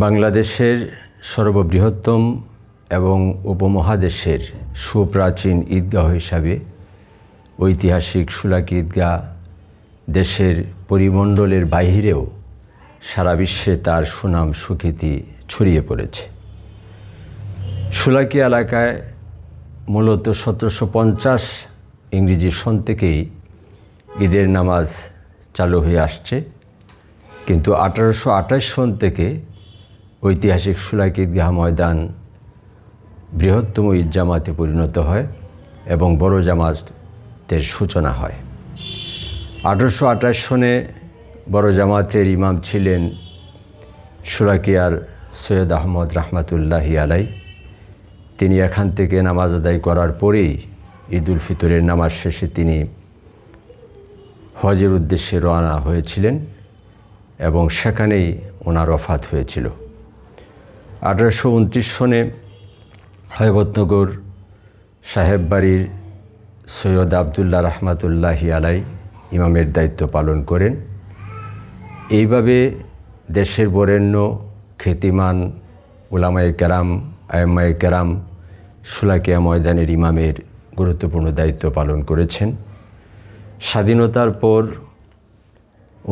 বাংলাদেশের সর্ববৃহত্তম এবং উপমহাদেশের সুপ্রাচীন ঈদগাহ হিসাবে ঐতিহাসিক শোলাকিয়া ঈদগাহ দেশের পরিমণ্ডলের বাহিরেও সারা বিশ্বে তার সুনাম সুখ্যাতি ছড়িয়ে পড়েছে। শোলাকিয়া এলাকায় মূলত 1750 ইংরেজি সন থেকেই ঈদের নামাজ চালু হয়ে আসছে, কিন্তু 1828 সন থেকে ঐতিহাসিক শোলাকিয়া ঈদগাহ ময়দান বৃহত্তম ঈদ জামাতে পরিণত হয় এবং বড় জামাতের সূচনা হয়। 1828 সনে বড় জামাতের ইমাম ছিলেন শোলাকিয়ার সৈয়দ আহমদ রহমতুল্লাহি আলাই। তিনি এখান থেকে নামাজ আদায় করার পরেই ঈদুল ফিতরের নামাজ শেষে তিনি হজের উদ্দেশ্যে রওনা হয়েছিলেন এবং সেখানেই ওনার ওফাত হয়েছিল। 1829 সনে হযরতনগর সাহেব বাড়ির সৈয়দ আবদুল্লাহ রহমতুল্লাহি আলাই ইমামের দায়িত্ব পালন করেন। এইভাবে দেশের বরেণ্য খ্যাতিমান উলামায়ে কেরাম, আইম্মায়ে কেরাম শোলাকিয়া ময়দানের ইমামের গুরুত্বপূর্ণ দায়িত্ব পালন করেছেন। স্বাধীনতার পর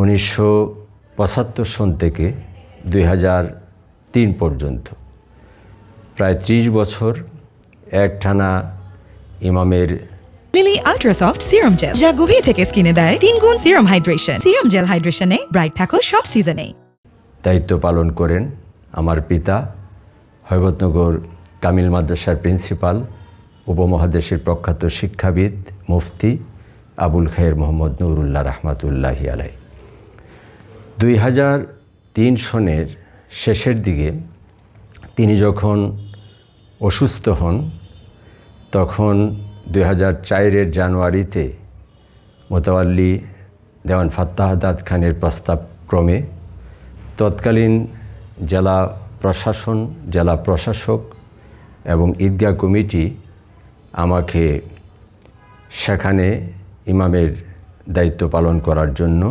1975 সন থেকে 2003 পর্যন্ত প্রায় 30 বছর একটানা ইমামের লিলি আল্ট্রাসফট সিরাম জেল, যা গভীর থেকে স্কিনে দেয় 3 গুণ সিরাম হাইড্রেশন। সিরাম জেল হাইড্রেশনে ব্রাইট থাকো সব সিজনে। দায়িত্ব পালন করেন আমার পিতা, হযরতনগর কামিল মাদ্রাসার প্রিন্সিপাল, উপমহাদেশের প্রখ্যাত শিক্ষাবিদ মুফতি আবুল খায়ের মোহাম্মদ নুরুল্লাহ রহমতুল্লাহি আলাই। 2003 সনের শেষের দিকে তিনি যখন অসুস্থ হন, তখন 2004 জানুয়ারিতে মোতাওয়াল্লি দেওয়ান ফাত্তাহ দাদ খানের প্রস্তাবক্রমে তৎকালীন জেলা প্রশাসন, জেলা প্রশাসক এবং ঈদগাহ কমিটি আমাকে সেখানে ইমামের দায়িত্ব পালন করার জন্য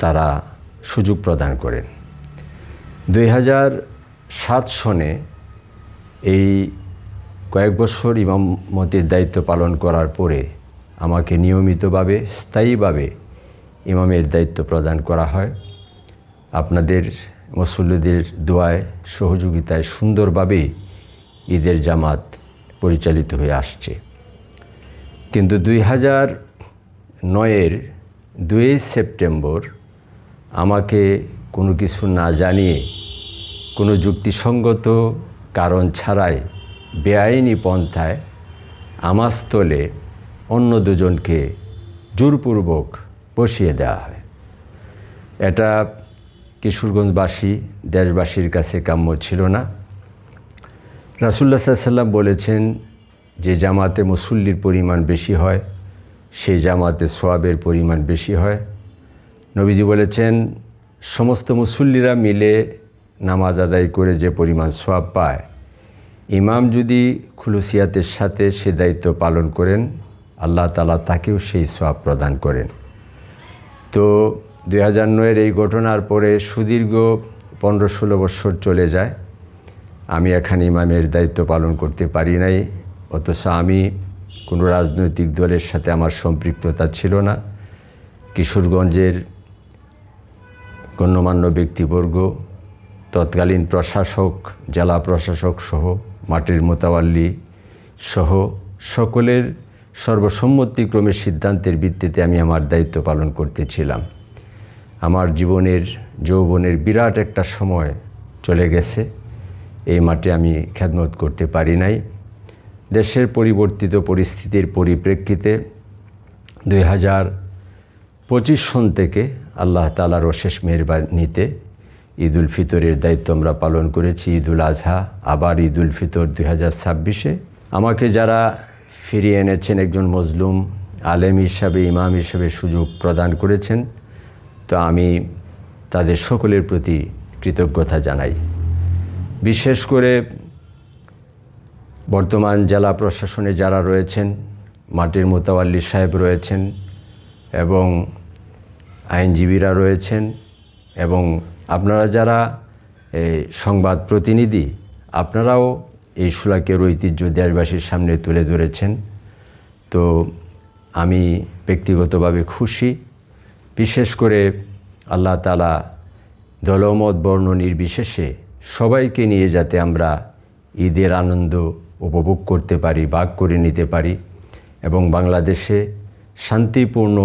তারা সুযোগ প্রদান করেন। 2007 সনে এই কয়েক বছর ইমামতির দায়িত্ব পালন করার পরে আমাকে নিয়মিতভাবে স্থায়ীভাবে ইমামের দায়িত্ব প্রদান করা হয়। আপনাদের মুসল্লিদের দোয়ায় সহযোগিতায় সুন্দরভাবেই ঈদের জামাত পরিচালিত হয়ে আসছে। কিন্তু 2009-এর 2 সেপ্টেম্বর আমাকে কোনো কিছু না জানিয়ে, কোনো যুক্তিসঙ্গত কারণ ছাড়াই বেআইনি পন্থায় আমার স্থলে অন্য দুজনকে জোরপূর্বক বসিয়ে দেওয়া হয়। এটা কিশোরগঞ্জবাসী, দেশবাসীর কাছে কাম্য ছিল না। রাসূলুল্লাহ সাল্লাল্লাহু আলাইহি ওয়াসাল্লাম বলেছেন, যে জামাতে মুসল্লির পরিমাণ বেশি হয় সেই জামাতে সওয়াবের পরিমাণ বেশি হয়। নবীজি বলেছেন, সমস্ত মুসল্লিরা মিলে নামাজ আদায় করে যে পরিমাণ সওয়াব পায়, ইমাম যদি খুলুসিয়াতের সাথে সে দায়িত্ব পালন করেন, আল্লাহ তাআলা তাকেও সেই সওয়াব প্রদান করেন। তো 2009-এর এই ঘটনার পরে সুদীর্ঘ 15-16 বছর চলে যায়, আমি এখানে ইমামের দায়িত্ব পালন করতে পারি নাই। অথচ আমি কোনো রাজনৈতিক দলের সাথে আমার সম্পৃক্ততা ছিল না। কিশোরগঞ্জের গণ্যমান্য ব্যক্তিবর্গ, তৎকালীন প্রশাসক, জেলা প্রশাসক সহ মাটির মোতাওয়াল্লি সহ সকলের সর্বসম্মতিক্রমে সিদ্ধান্তের ভিত্তিতে আমি আমার দায়িত্ব পালন করতেছিলাম। আমার জীবনের যৌবনের বিরাট একটা সময় চলে গেছে, এই মাঠে আমি খেদমত করতে পারি নাই। দেশের পরিবর্তিত পরিস্থিতির পরিপ্রেক্ষিতে 2025 সন থেকে আল্লাহ তাআলার অশেষ মেহেরবানিতে ঈদুল ফিতরের দায়িত্ব আমরা পালন করেছি। ঈদুল আজহা, আবার ঈদুল ফিতর 2026-এ আমাকে যারা ফিরিয়ে এনেছেন, একজন মজলুম আলেম হিসাবে, ইমাম হিসাবে সুযোগ প্রদান করেছেন, তো আমি তাদের সকলের প্রতি কৃতজ্ঞতা জানাই। বিশেষ করে বর্তমান জেলা প্রশাসনে যারা রয়েছেন, মাটির মোতাওয়াল্লি সাহেব রয়েছেন এবং আইনজীবীরা রয়েছেন এবং আপনারা যারা সংবাদ প্রতিনিধি, আপনারাও এই শোলাকিয়ার ঐতিহ্য দেশবাসীর সামনে তুলে ধরেছেন। তো আমি ব্যক্তিগতভাবে খুশি। বিশেষ করে আল্লাহ তাআলা দলমত বর্ণ নির্বিশেষে সবাইকে নিয়ে যাতে আমরা ঈদের আনন্দ উপভোগ করতে পারি, ভাগ করে নিতে পারি এবং বাংলাদেশে শান্তিপূর্ণ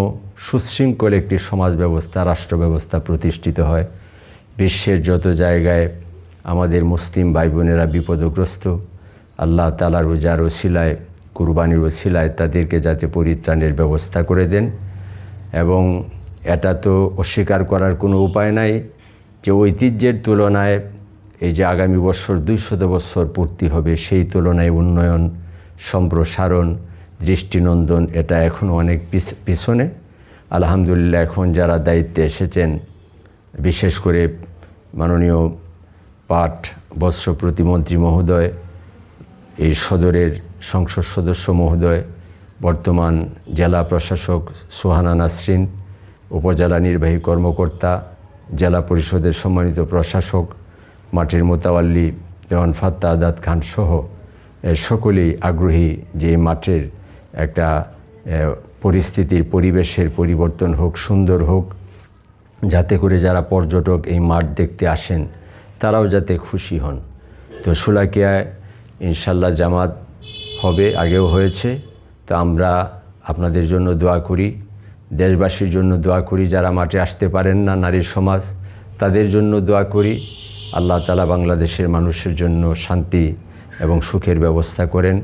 সুশৃঙ্খল একটি সমাজ ব্যবস্থা, রাষ্ট্র ব্যবস্থা প্রতিষ্ঠিত হয়। বিশ্বের যত জায়গায় আমাদের মুসলিম ভাই বোনেরা বিপদগ্রস্ত, আল্লাহ তাআলার রোজার ওসিলায়, কুরবানির ওসিলায় তাদেরকে যাতে পরিত্রাণের ব্যবস্থা করে দেন। এবং এটা তো অস্বীকার করার কোনো উপায় নাই যে ঐতিহ্যের তুলনায় এই যে আগামী বছর 200 বছর পূর্তি হবে, সেই তুলনায় উন্নয়ন, সম্প্রসারণ, দৃষ্টিনন্দন এটা এখনও অনেক পিছনে। আলহামদুলিল্লাহ এখন যারা দায়িত্বে এসেছেন, বিশেষ করে মাননীয় পাট বস্ত্র প্রতিমন্ত্রী মহোদয়, এই সদরের সংসদ সদস্য মহোদয়, বর্তমান জেলা প্রশাসক সুহানা নাসরিন, উপজেলা নির্বাহী কর্মকর্তা, জেলা পরিষদের সম্মানিত প্রশাসক, মাঠের মোতাওয়াল্লি দেওয়ান ফাত্তা আদাত খান সহ সকলেই আগ্রহী যে মাঠের একটা পরিস্থিতির, পরিবেশের পরিবর্তন হোক, সুন্দর হোক, যাতে করে যারা পর্যটক এই মাঠ দেখতে আসেন তারাও যাতে খুশি হন। তো শোলাকিয়ায় ইনশাল্লাহ জামাত হবে, আগেও হয়েছে। তো আমরা আপনাদের জন্য দোয়া করি, দেশবাসীর জন্য দোয়া করি, যারা মাঠে আসতে পারেন না, নারীর সমাজ, তাদের জন্য দোয়া করি। আল্লাহ তাআলা বাংলাদেশের মানুষের জন্য শান্তি এবং সুখের ব্যবস্থা করেন,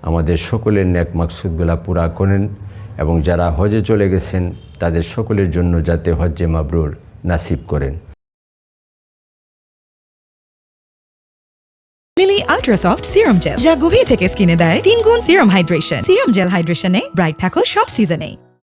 আমাদের সকলের নেক মাকসুদগুলা পুরা করেন এবং যারা হজে চলে গেছেন তাদের সকলের জন্য যাতে হজ্জে মাবরুর নাসিব করেন। Lily ultra soft serum gel, যা গভীর থেকে স্কিনে দেয় 3 গুণ সিরাম হাইড্রেশন। সিরাম জেল হাইড্রেশনে ব্রাইট থাকো সব সিজনে।